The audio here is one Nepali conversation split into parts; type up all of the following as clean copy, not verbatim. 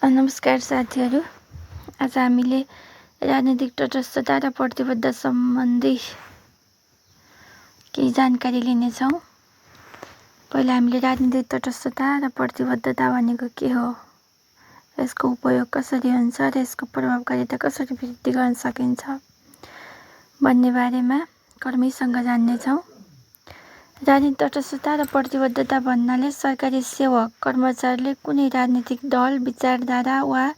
नमस्कार साथीहरू। आज हामीले राजनीतिक तटस्थता र प्रतिबद्धता सम्बन्धी केही जानकारी लिनेछौँ। पहिला हामीले राजनीतिक तटस्थता र प्रतिबद्धता भनेको के हो, यसको उपयोग कसरी हुन्छ र यसको प्रभावकारिता कसरी वृद्धि गर्न सकिन्छ भन्ने बारेमा कर्मीसँग जान्नेछौँ। राजनीतिक तटस्थता र प्रतिबद्धता भन्नाले सरकारी सेवक कर्मचारीले कुनै राजनीतिक दल, विचारधारा वा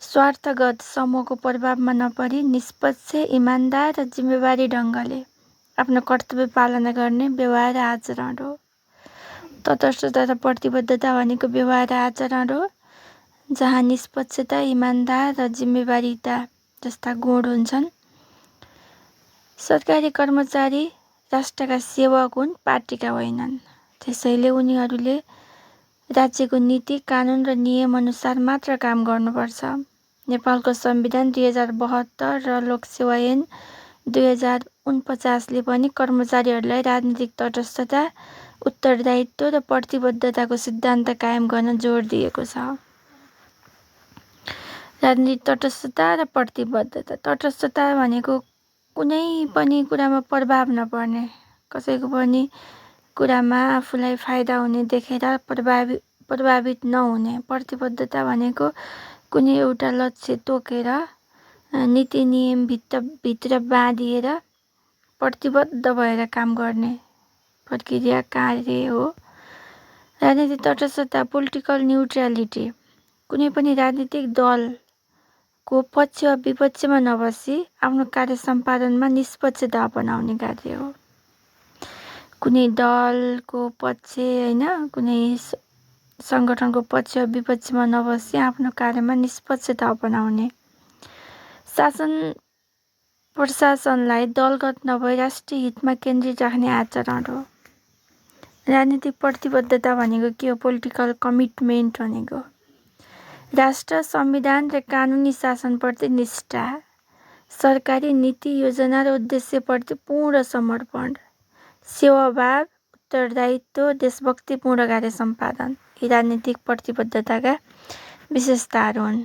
स्वार्थगत समूहको प्रभावमा नपरी निष्पक्ष, इमानदार र जिम्मेवारी ढङ्गले आफ्नो कर्तव्य पालना गर्ने व्यवहार र आचरण हो। तटस्थता र प्रतिबद्धता भनेको व्यवहार र आचरण हो, जहाँ निष्पक्षता, इमानदार र जिम्मेवारीता जस्ता गुण हुन्छन्। सरकारी कर्मचारी राष्ट्रका सेवक हुन्, पार्टीका होइनन्। त्यसैले उनीहरूले राज्यको नीति, कानुन र नियम अनुसार मात्र काम गर्नुपर्छ। नेपालको संविधान 2072 र लोकसेवा ऐन 2049ले पनि कर्मचारीहरूलाई राजनीतिक तटस्थता, उत्तरदायित्व र प्रतिबद्धताको सिद्धान्त कायम गर्न जोड दिएको छ। राजनीतिक तटस्थता र प्रतिबद्धता। तटस्थता भनेको कुनै पनि कुरामा प्रभाव नपर्ने, कसैको पनि कुरामा आफूलाई फाइदा हुने देखेर प्रभावित नहुने। प्रतिबद्धता भनेको कुनै एउटा लक्ष्य तोकेर नीति नियम भित्र बाँधिएर प्रतिबद्ध भएर काम गर्ने प्रक्रिया, कार्य हो। राजनीतिक तटस्थता, पोलिटिकल न्युट्रालिटी, कुनै पनि राजनीतिक दलको पक्ष वा विपक्षमा नबसी आफ्नो कार्य सम्पादनमा निष्पक्षता अपनाउने कार्य हो। कुनै दलको पक्ष कुनै सङ्गठनको पक्ष वा विपक्षमा नबसी आफ्नो कार्यमा निष्पक्षता अपनाउने। शासन प्रशासनलाई दलगत नभई राष्ट्रिय हितमा केन्द्रित राख्ने आचरण हो। राजनीतिक प्रतिबद्धता भनेको के हो? पोलिटिकल कमिटमेन्ट भनेको राष्ट्र, संविधान र कानुनी शासनप्रति निष्ठा, सरकारी नीति, योजना र उद्देश्यप्रति पूर्ण समर्पण, सेवाभाव, उत्तरदायित्व, देशभक्तिपूर्ण कार्य सम्पादन यी राजनीतिक प्रतिबद्धताका विशेषताहरू हुन्।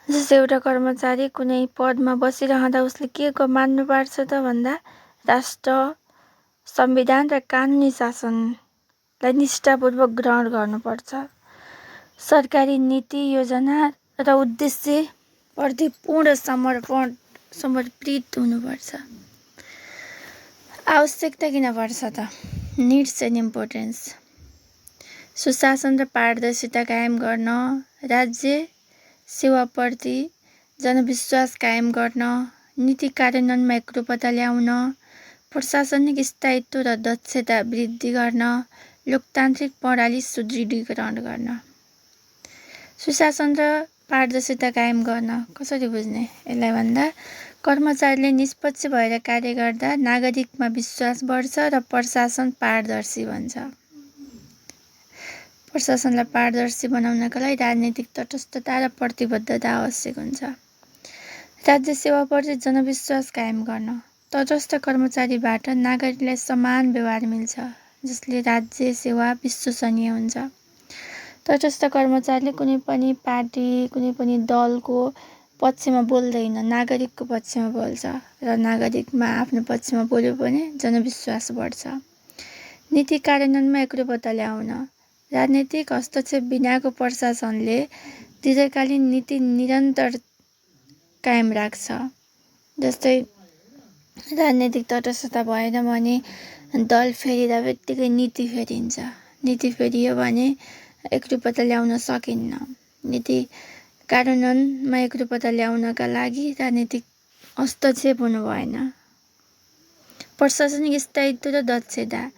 जस्तै एउटा कर्मचारी कुनै पदमा बसिरहँदा उसले के मान्नुपर्छ त भन्दा राष्ट्र, संविधान र कानुनी शासनलाई निष्ठापूर्वक ग्रहण गर्नुपर्छ। सरकारी नीति, योजना र उद्देश्यप्रति पूर्ण समर्पित हुनुपर्छ। आवश्यकता किन पर्छ त? Needs and importance. सुशासन र पारदर्शिता कायम गर्न, राज्य सेवाप्रति जनविश्वास कायम गर्न, नीति कार्यान्वयनमा एकरूपता ल्याउन, प्रशासनिक स्थायित्व र दक्षता वृद्धि गर्न, लोकतान्त्रिक प्रणाली सुदृढीकरण गर्न। सुशासन र पारदर्शिता कायम गर्न कसरी बुझ्ने? यसलाई भन्दा कर्मचारीले निष्पक्ष भएर कार्य गर्दा नागरिकमा विश्वास बढ्छ र प्रशासन पारदर्शी बन्छ। प्रशासनलाई पारदर्शी बनाउनका लागि राजनीतिक तटस्थता र प्रतिबद्धता आवश्यक हुन्छ। राज्य सेवाप्रति जनविश्वास कायम गर्न। तटस्थ कर्मचारीबाट नागरिकलाई समान व्यवहार मिल्छ, जसले राज्य सेवा विश्वसनीय हुन्छ। तटस्थ कर्मचारीले कुनै पनि पार्टी, कुनै पनि दलको पक्षमा बोल्दैन, नागरिकको पक्षमा बोल्छ र नागरिकमा आफ्नो पक्षमा बोल्यो भने जनविश्वास बढ्छ। नीति कार्यान्वयनमा एकरूपता ल्याउन। राजनीतिक हस्तक्षेप बिनाको प्रशासनले दीर्घकालीन नीति निरन्तर कायम राख्छ। जस्तै राजनीतिक तटस्थता भएन भने दल फेरिँदा बित्तिकै नीति फेरिन्छ। नीति फेरियो भने एकरूपता ल्याउन सकिन्न। नीति कार्यान्वयनमा एकरूपता ल्याउनका लागि राजनीतिक हस्तक्षेप हुनु भएन। प्रशासनिक स्थायित्व र दक्षता।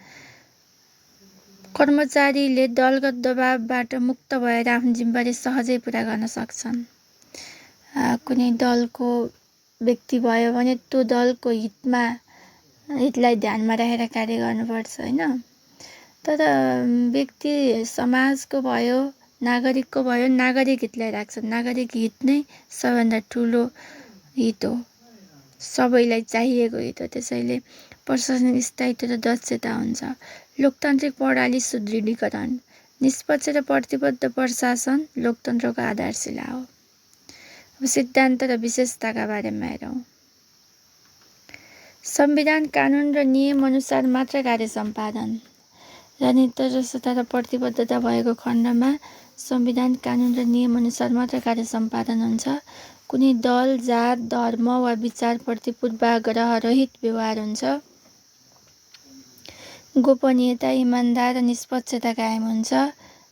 कर्मचारीले दलगत दबावबाट मुक्त भएर आफ्नो जिम्मेवारी सहजै पुरा गर्न सक्छन्। कुनै दलको व्यक्ति भयो भने त्यो दलको हितलाई ध्यानमा राखेर कार्य गर्नुपर्छ, होइन? तर व्यक्ति समाजको भयो, नागरिकको भयो, नागरिक हितलाई राख्छ। नागरिक हित नै सबैभन्दा ठुलो हित हो, सबैलाई चाहिएको हित हो। त्यसैले प्रशासनिक स्थायित्व र दक्षता हुन्छ। लोकतान्त्रिक प्रणाली सुदृढीकरण। निष्पक्ष र प्रतिबद्ध प्रशासन लोकतन्त्रको आधारशिला हो। अब सिद्धान्त र विशेषताका बारेमा हेरौँ। संविधान कानुन र नियम अनुसार मात्र कार्य सम्पादन। राजनीति तटस्थता र प्रतिबद्धता भएको खण्डमा संविधान कानुन र नियम अनुसार मात्र कार्य सम्पादन हुन्छ। कुनै दल, जात, धर्म वा विचारप्रति पूर्वाग्रह रहित व्यवहार हुन्छ। गोपनीयता, इमान्दार र निष्पक्षता कायम हुन्छ।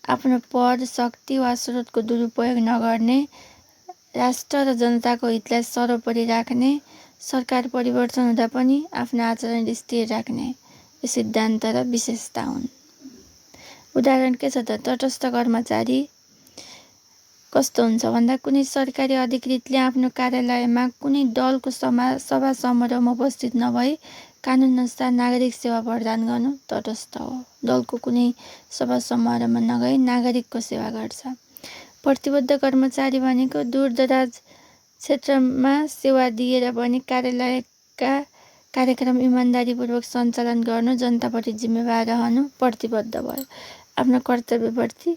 आफ्नो पद, शक्ति वा स्रोतको दुरुपयोग नगर्ने, राष्ट्र र जनताको हितलाई सर्वोपरि राख्ने, सरकार परिवर्तन हुँदा पनि आफ्नो आचरण स्थिर राख्ने यो सिद्धान्त र विशेषता हुन्। उदाहरण के छ त? तटस्थ कर्मचारी कस्तो हुन्छ भन्दा कुनै सरकारी अधिकृतले आफ्नो कार्यालयमा कुनै दलको सभा समारोहमा उपस्थित नभई कानुन अनुसार नागरिक सेवा प्रदान गर्नु तटस्थ हो। दलको कुनै सभा समारोहमा नगई नागरिकको सेवा गर्छ। प्रतिबद्ध कर्मचारी भनेको दूरदराज क्षेत्रमा सेवा दिएर पनि कार्यालयका कार्यक्रम इमान्दारीपूर्वक सञ्चालन गर्नु, जनताप्रति जिम्मेवार रहनु, प्रतिबद्ध भयो, आफ्नो कर्तव्यप्रति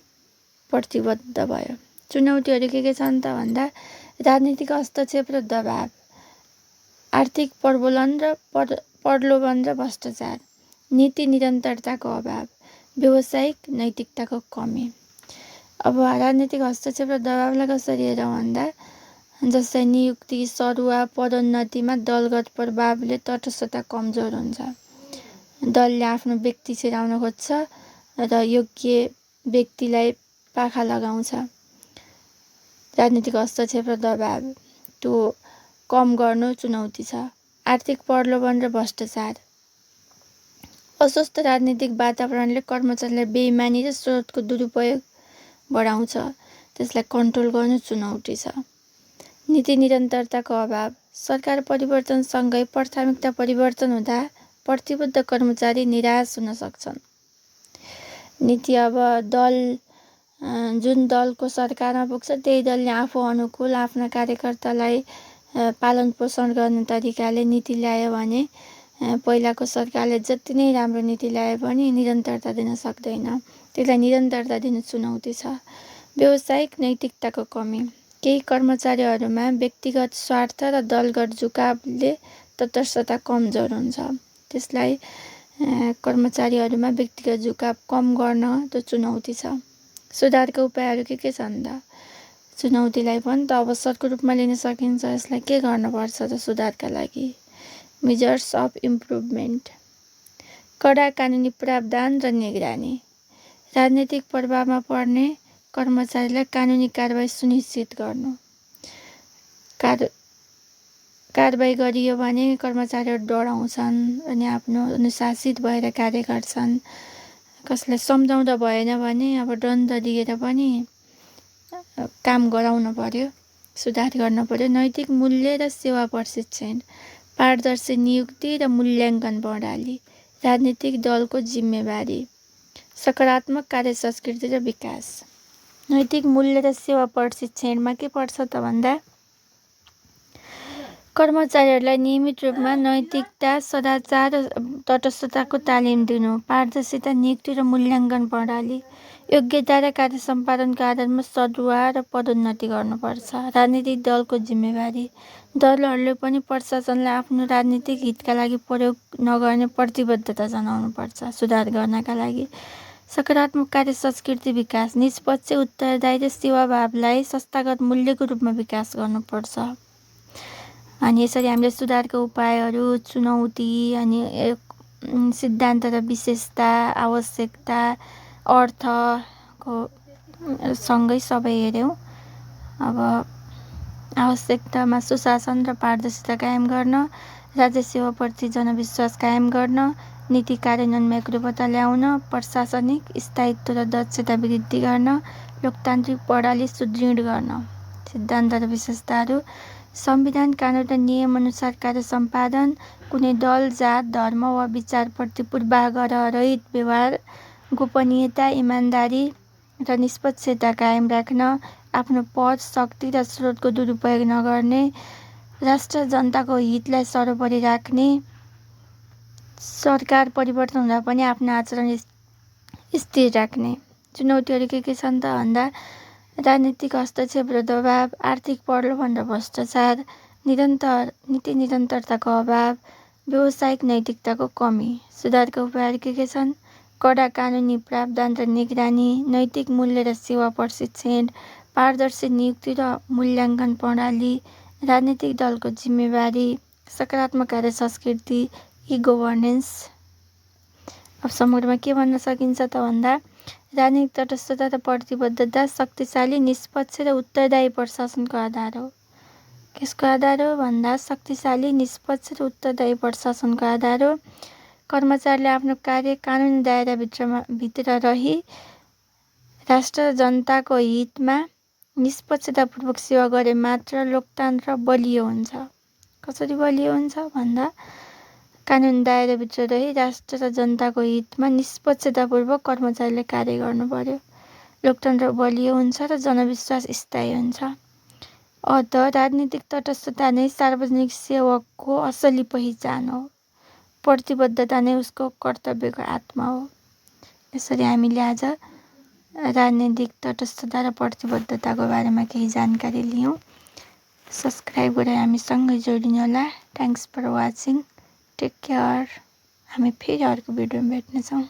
प्रतिबद्ध भयो। चुनौतीहरू के छन् त भन्दा राजनीतिक हस्तक्षेप र दबाव, आर्थिक प्रलोभन र भ्रष्टाचार, नीति निरन्तरताको अभाव, व्यावसायिक नैतिकताको कमी। अब राजनीतिक हस्तक्षेप र दबावलाई कसरी हेरौँ भन्दा जस्तै नियुक्ति, सरुवा, पदोन्नतिमा दलगत प्रभावले तटस्थता कमजोर हुन्छ। दलले आफ्नो व्यक्ति छिराउन खोज्छ र योग्य व्यक्तिलाई पाखा लगाउँछ। राजनीतिक हस्तक्षेप र दबाव त्यो कम गर्नु चुनौती छ। आर्थिक प्रलोभन र भ्रष्टाचार, अस्वस्थ राजनीतिक वातावरणले कर्मचारीलाई बेइमानी र स्रोतको दुरुपयोग बढाउँछ, त्यसलाई कन्ट्रोल गर्नु चुनौती छ। नीति निरन्तरताको अभाव, सरकार परिवर्तनसँगै प्राथमिकता परिवर्तन हुँदा प्रतिबद्ध कर्मचारी निराश हुन सक्छन्। नीति, अब जुन दलको सरकारमा पुग्छ त्यही दलले आफू अनुकूल आफ्ना कार्यकर्तालाई पालन पोषण गर्ने तरिकाले नीति ल्यायो भने पहिलाको सरकारले जति नै राम्रो नीति ल्याए पनि निरन्तरता दिन सक्दैन। त्यसलाई निरन्तरता दिनु चुनौती छ। व्यावसायिक नैतिकताको कमी, केही कर्मचारीहरूमा व्यक्तिगत स्वार्थ र दलगत झुकावले तटस्थता कमजोर हुन्छ। त्यसलाई कर्मचारीहरूमा व्यक्तिगत झुकाव कम गर्न त्यो चुनौती छ। सुधारका उपायहरू के छन् त? चुनौतीलाई पनि त अवसरको रूपमा लिन सकिन्छ। यसलाई के गर्नुपर्छ त सुधारका लागि? मेजर्स अफ इम्प्रुभमेन्ट, कडा कानुनी प्रावधान र निगरानी, राजनीतिक प्रभावमा पर्ने कर्मचारीलाई कानुनी कारबाही सुनिश्चित गर्नु। कारबाही गरियो भने कर्मचारीहरू डराउँछन् अनि आफ्नो अनुशासित भएर कार्य गर्छन्। कसैलाई सम्झाउँदा भएन भने अब दण्ड दिएर पनि काम गराउनु पर्यो, सुधार गर्न पर्यो। नैतिक मूल्य र सेवा प्रशिक्षण, पारदर्शी नियुक्ति र मूल्याङ्कन प्रणाली, राजनीतिक दलको जिम्मेवारी, सकारात्मक कार्य संस्कृति र विकास। नैतिक मूल्य र सेवा प्रशिक्षणमा के पर्छ त भन्दा कर्मचारीहरूलाई नियमित रूपमा नैतिकता, सदाचार र तटस्थताको तालिम दिनु, पारदर्शिता, नियुक्ति र मूल्याङ्कन प्रणाली, योग्यता र कार्य सम्पादनको आधारमा सरुवा र पदोन्नति गर्नुपर्छ। राजनीतिक दलको जिम्मेवारी, दलहरूले पनि प्रशासनलाई आफ्नो राजनीतिक हितका लागि प्रयोग नगर्ने प्रतिबद्धता जनाउनुपर्छ सुधार गर्नका लागि। सकारात्मक कार्य संस्कृति विकास, निष्पक्ष, उत्तरदायी र सेवाभावलाई संस्थागत मूल्यको रूपमा विकास गर्नुपर्छ। अनि यसरी हामीले सुधारका उपायहरू, चुनौती अनि सिद्धान्त र विशेषता, आवश्यकता, अर्थको सँगै सबै हेऱ्यौँ। अब आवश्यकतामा सुशासन र पारदर्शिता कायम गर्न, राज्य सेवाप्रति जनविश्वास कायम गर्न, नीति कार्यान्वयनमा एकरूपता ल्याउन, प्रशासनिक स्थायित्व र दक्षता वृद्धि गर्न, लोकतान्त्रिक प्रणाली सुदृढ गर्न। सिद्धान्त र विशेषताहरू: संविधान कानुन र नियम अनुसार कार्य सम्पादन, कुनै दल, जात, धर्म वा विचारप्रति पूर्वाग्रह रहित व्यवहार, गोपनीयता, इमान्दारी र निष्पक्षता कायम राख्न, आफ्नो पद, शक्ति र स्रोतको दुरुपयोग नगर्ने, राष्ट्र जनताको हितलाई सर्वोपरि राख्ने, सरकार परिवर्तन हुँदा पनि आफ्नो आचरण स्थिर राख्ने। चुनौतीहरू के छन् त भन्दा राजनीतिक हस्तक्षेप र दबाव, आर्थिक प्रलोभन र भ्रष्टाचार, नीति निरन्तरताको अभाव, व्यावसायिक नैतिकताको कमी। सुधारका उपायहरू के छन्? कडा कानुनी प्रावधान र निगरानी, नैतिक मूल्य र सेवा प्रशिक्षण, पारदर्शी नियुक्ति र मूल्याङ्कन प्रणाली, राजनीतिक दलको जिम्मेवारी, सकारात्मक कार्य संस्कृति, ई-गभर्नेन्स। अब समग्रमा के भन्न सकिन्छ त भन्दा राजनीतिक तटस्थता र प्रतिबद्धता शक्तिशाली, निष्पक्ष र उत्तरदायी प्रशासनको आधार हो। कसको आधार हो भन्दा शक्तिशाली, निष्पक्ष र उत्तरदायी प्रशासनको आधार हो। कर्मचारीले आफ्नो कार्य कानुनी दायराभित्र रही राष्ट्र र जनताको हितमा निष्पक्षतापूर्वक सेवा गरे मात्र लोकतन्त्र बलियो हुन्छ। कसरी बलियो हुन्छ भन्दा कानुनी दायराभित्र रही राष्ट्र र जनताको हितमा निष्पक्षतापूर्वक कर्मचारीले कार्य गर्नु पर्यो। लोकतन्त्र बलियो हुन्छ र जनविश्वास स्थायी हुन्छ। अत राजनीतिक तटस्थता नै सार्वजनिक सेवकको असली पहिचान हो। प्रतिबद्धता नै उसको कर्तव्यको आत्मा हो। यसरी हामीले आज राजनीतिक तटस्थता र प्रतिबद्धताको बारेमा केही जानकारी लियौँ। सब्सक्राइब गरेर हामीसँगै जोडिनुहोला। Thanks for watching. Take care. हामी फेरि अर्को भिडियोमा भेट्नेछौँ।